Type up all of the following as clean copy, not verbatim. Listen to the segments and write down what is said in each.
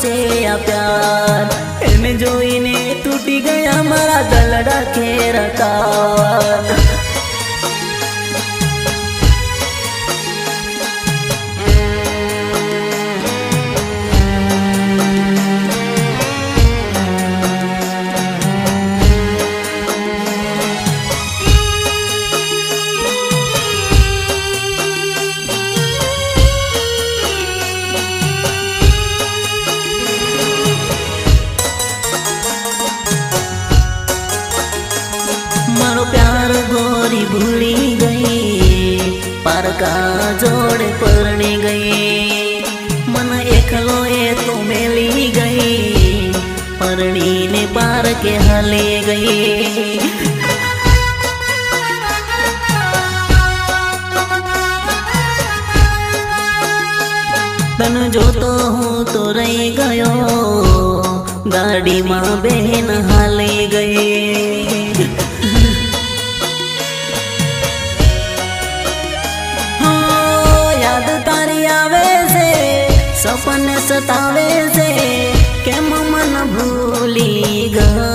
से आ प्यार एने जोईने तूटी गया मारा दलड़ा खेर तार। मारो प्यार गोरी भूली गई पारका जोड़े परणी गई मन एकलो ए तो मेली गई परणी ने पार के हले गई। तन जो तो हूँ तो रही गयो गाड़ी माँ बहन हाले गई। याद तारी आवे से सपने सतावे से केम मन भूली गया।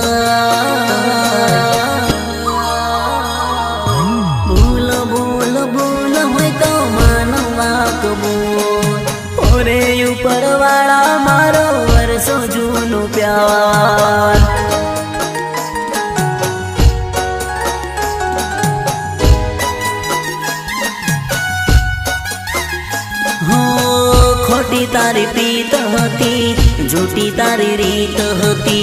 भूल भूल भूल होय तो मानवा कबूल ओरे ऊपर वाला मारो वर्षो जूनो प्यार। खोटी तारी प्रीत हती झूठी तारी रीत हती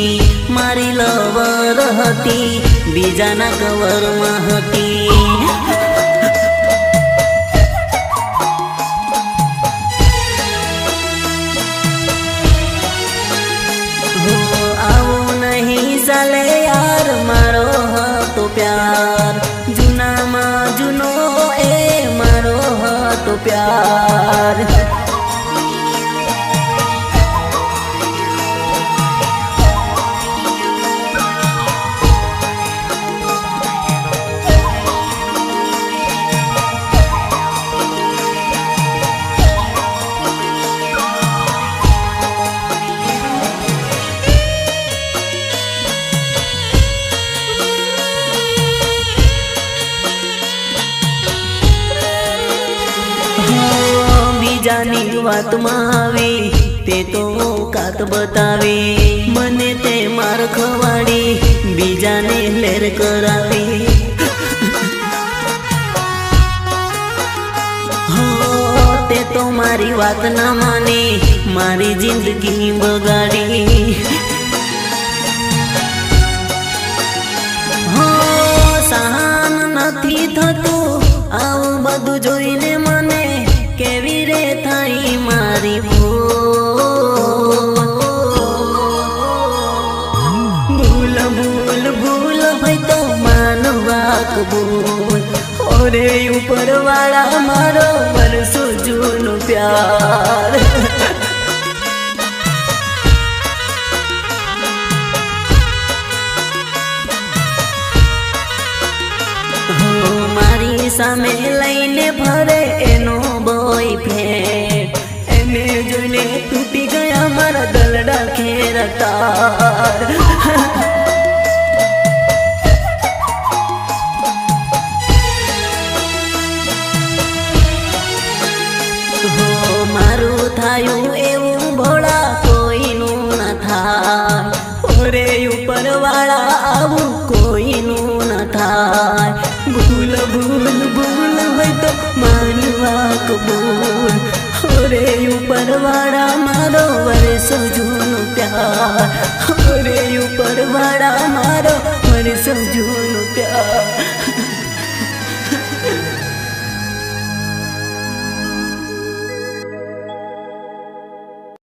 मारी लवर हती बीजाना कवर में हती। हो आओ नहीं साले यार मारो तो प्यार जुना मा जुनो ए मारो तो प्यार। बीजानी वात में आवे ते तो कात बतावे मने ते मार खवाड़ी बीजाने लेर करावे। हो ते तो मारी वात ना माने मारी जिंदगी बगाड़ी। हो सहन नथी थतो आવું બધું જોઈને મને केवी रे थाई मारी भूल भूल भूल है तो मानवा कबूल ओरे ऊपर वाला मारो वर्षो जूनो प्यार। हो मारी सामे लईने भरे एनो बॉयफ्रेंड एने जोने टूटी गया मारा दलड़ा खेर तार। हो मारू थायु एवं भोला कोई नु न थाय ओरे ऊपर वाला आऊ कोई नु न थाय। भूल भूल भूल है तो मानवा कबूल ओरे ऊपर वाला मारो वर्षो जूनो प्यार। ओरे ऊपर वाला मारो वर्षो जूनो प्यार।